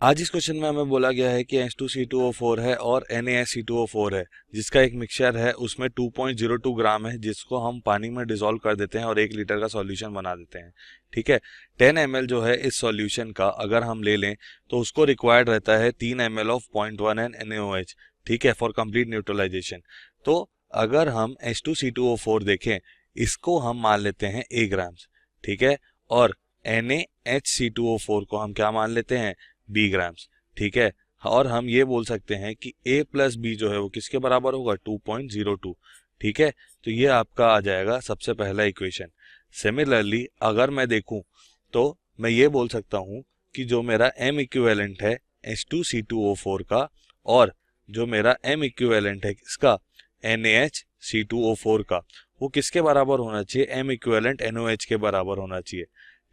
आज इस क्वेश्चन में हमें बोला गया है कि H2C2O4 है और NaSC2O4 है जिसका एक मिक्सचर है, उसमें 2.02 ग्राम है जिसको हम पानी में डिसॉल्व कर देते हैं और 1 लीटर का सॉल्यूशन बना देते हैं। ठीक है, 10 ml जो है इस सॉल्यूशन का अगर हम ले लें तो उसको रिक्वायर्ड रहता है 3 ml ऑफ 0.1 NaOH। ठीक है, फॉर कंप्लीट न्यूट्रलाइजेशन। तो अगर हम H2C2O4 देखें, इसको हम मान लेते हैं A ग्राम्स। ठीक है, और NaHC2O4 को हम क्या मान लेते हैं, B ग्राम्स। ठीक है, और हम ये बोल सकते हैं कि A प्लस बी जो है वो किसके बराबर होगा, 2.02। ठीक है, तो ये आपका आ जाएगा सबसे पहला इक्वेशन। सिमिलरली अगर मैं देखूं तो मैं ये बोल सकता हूं कि जो मेरा M इक्विवेलेंट है H2C2O4 का और जो मेरा M इक्विवेलेंट है किसका, NaHC2O4 का, वो किसके बराबर होना चाहिए, M इक्विवेलेंट NaOH के बराबर होना चाहिए।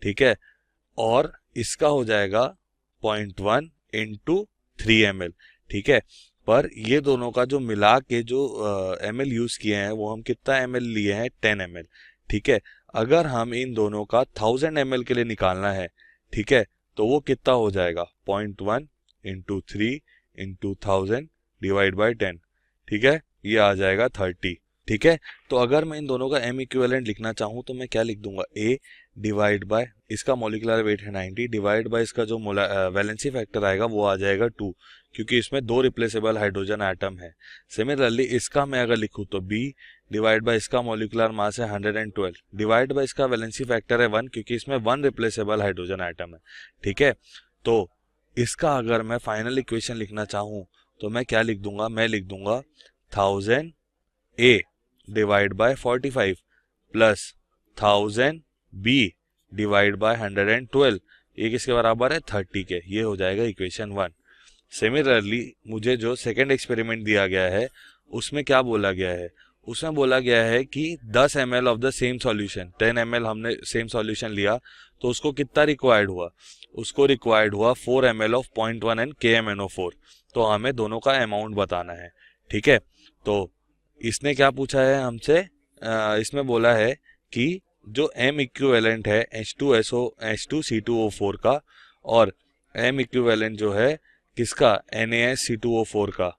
ठीक है, और इसका हो जाएगा 0.1 इंटू 3 ml। ठीक है, पर ये दोनों का जो मिला के जो ml यूज किए हैं वो हम कितना ml लिए हैं, 10 ml। ठीक है, अगर हम इन दोनों का 1000 ml के लिए निकालना है, ठीक है, तो वो कितना हो जाएगा, 0.1 इंटू 3 इंटू 1000 डिवाइड बाई 10। ठीक है, ये आ जाएगा 30। ठीक है, तो अगर मैं इन दोनों का M इक्विवेलेंट लिखना चाहूँ तो मैं क्या लिख दूंगा, A डिवाइड बाय इसका मॉलिक्यूलर वेट है 90 डिवाइड बाय इसका जो वैलेंसी फैक्टर आएगा वो आ जाएगा 2, क्योंकि इसमें 2 रिप्लेसेबल हाइड्रोजन एटम है। सिमिलरली इसका मैं अगर लिखूँ तो B डिवाइड बाय इसका मॉलिक्यूलर मास है 112 डिवाइड बाय इसका वैलेंसी फैक्टर है 1, क्योंकि इसमें 1 रिप्लेसेबल हाइड्रोजन एटम है। ठीक है, तो इसका अगर मैं फाइनल इक्वेशन लिखना चाहूँ तो मैं क्या लिख दूंगा, मैं लिख दूंगा 1000 A divide by 45 plus 1000 B divide by 112, ये किसके बराबर है, 30 के। ये हो जाएगा इक्वेशन 1। सिमिलरली मुझे जो सेकंड एक्सपेरिमेंट दिया गया है उसमें क्या बोला गया है, उसमें बोला गया है कि 10 ml of the same solution, 10 ml हमने सेम सॉल्यूशन लिया तो उसको कितना रिक्वायर्ड हुआ, उसको रिक्वायर्ड हुआ 4 ml ऑफ 0.1 एन KMnO4। तो हमें दोनों का अमाउंट बताना है। ठीक है, तो इसने क्या पूछा है हमसे, इसमें बोला है कि जो M इक्विवेलेंट है H2C2O4 का और M इक्विवेलेंट जो है किसका, NaSC2O4 का।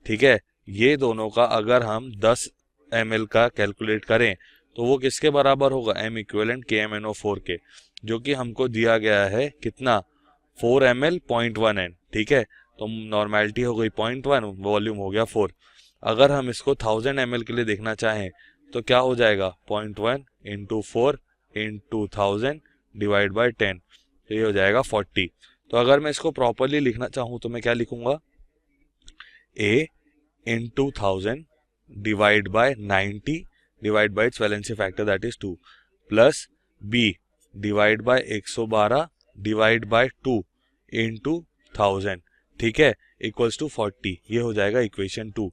ठीक है, ये दोनों का अगर हम 10 ml का कैलकुलेट करें तो वो किसके बराबर होगा, M इक्विवेलेंट KMnO4 के, जो कि हमको दिया गया है कितना, 4 ml 0.1 n। ठीक है, तो नॉर्मेलिटी हो गई 0.1, वॉल्यूम हो गया 4। अगर हम इसको 1000 ml के लिए देखना चाहें तो क्या हो जाएगा, 0.1 इंटू 4 इंटू 1000 डिवाइड बाई 10, तो ये हो जाएगा 40। तो अगर मैं इसको प्रॉपरली लिखना चाहूँ तो मैं क्या लिखूंगा, A into 1000 divide by 90 divide by it's valency factor that is 2 plus B divide by 112 divide by 2 into 1000। ठीक है, इक्वल्स टू 40। ये हो जाएगा इक्वेशन 2।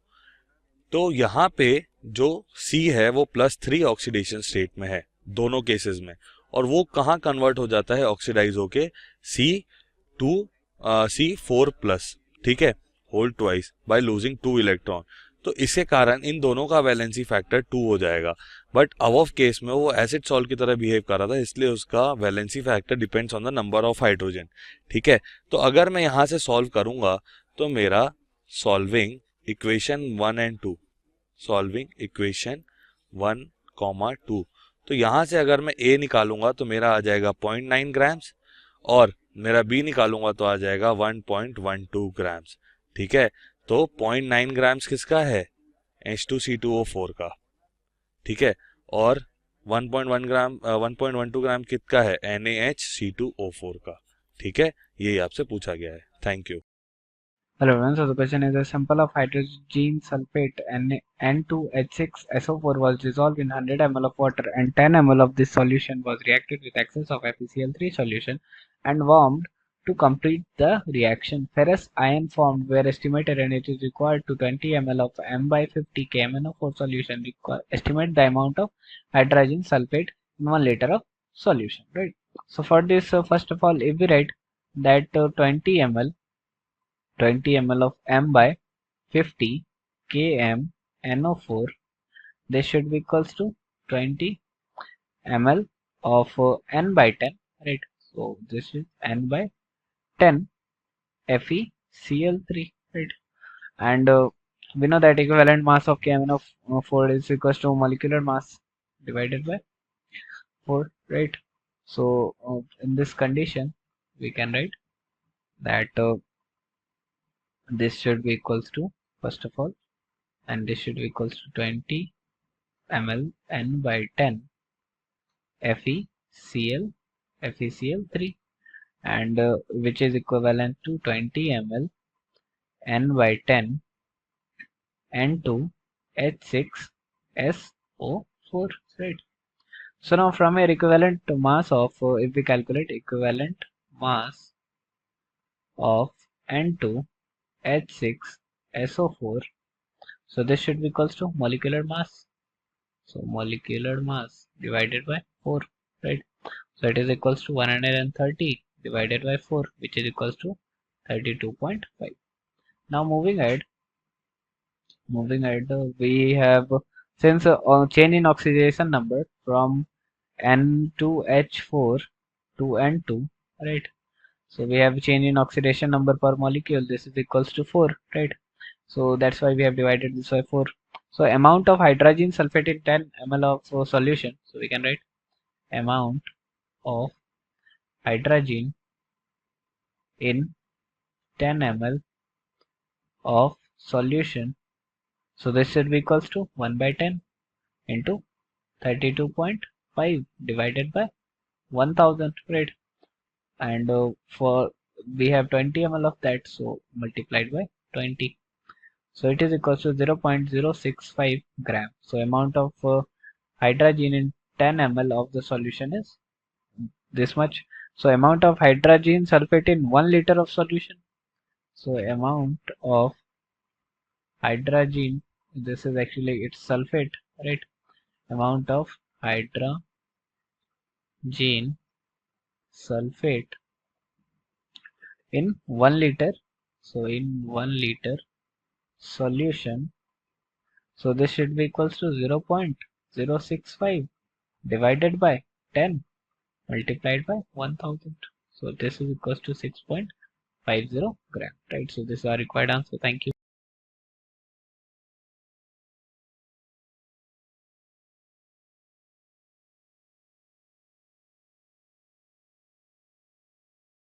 तो यहाँ पे जो C है वो +3 ऑक्सीडेशन स्टेट में है दोनों केसेस में, और वो कहाँ कन्वर्ट हो जाता है, ऑक्सीडाइज होके C4+। ठीक है, whole twice by losing 2 electron. तो इसके कारण इन दोनों का वैलेंसी फैक्टर 2 हो जाएगा। बट अबव केस में वो एसिड सॉल्ट की तरह बिहेव कर रहा था, इसलिए उसका valency factor depends on the number of hydrogen. ठीक है, तो अगर मैं यहाँ से सॉल्व करूंगा तो मेरा solving equation 1 and 2, solving equation 1, 2, तो यहां से अगर मैं A निकालूंगा तो मेरा आ जाएगा 0.9 ग्राम्स और मेरा B निकालूंगा तो आ जाएगा 1.12 ग्राम्स। ठीक है, तो 0.9 ग्राम्स किसका है, H2C2O4 का। ठीक है, और 1.12 ग्राम किसका है, NaHC2O4 का। ठीक है, यही आपसे पूछा गया है। Thank you. Hello everyone, so the question is a sample of hydrogen sulfate N2H6SO4 was dissolved in 100 ml of water and 10 ml of this solution was reacted with excess of FeCl3 solution and warmed to complete the reaction. Ferrous ion formed where estimated and it is required to 20 ml of M by 50 KMnO4 solution. Estimate the amount of hydrogen sulfate in 1 liter of solution. Right. So for this, first of all, if we write that 20 ml 20 ml of M by 50 km NO4, this should be equals to 20 ml of N by 10, right? So this is N by 10 FeCl3, right? And we know that equivalent mass of KMnO4 is equals to molecular mass divided by 4, right? So in this condition we can write that this should be equals to, first of all, and this should be equals to 20 ml n by 10 FeCl3, and which is equivalent to 20 ml n by 10 N2H6SO4, right? So now from here equivalent mass of, if we calculate equivalent mass of N2H6SO4, so this should be equals to molecular mass. So molecular mass divided by 4, right? So it is equals to 130 divided by 4, which is equals to 32.5. Now moving ahead, we have, since change in oxidation number from N2H4 to N2, right? So we have change in oxidation number per molecule. This is equals to 4, right? So that's why we have divided this by 4. So amount of hydrogen sulfate in 10 ml of solution. So we can write amount of hydrogen in 10 ml of solution. So this should be equals to 1 by 10 into 32.5 divided by 1000, right? And for we have 20 ml of that, so multiplied by 20. So it is equals to 0.065 gram. So amount of hydrogen in 10 ml of the solution is this much. So amount of hydrogen sulfate in 1 liter of solution. So amount of hydrogen, this is actually its sulfate, right? Amount of hydrogen sulfate in 1 liter. So in 1 liter solution, so this should be equals to 0.065 divided by 10 multiplied by 1000. So this is equals to 6.50 gram, right? So this is our required answer. Thank you.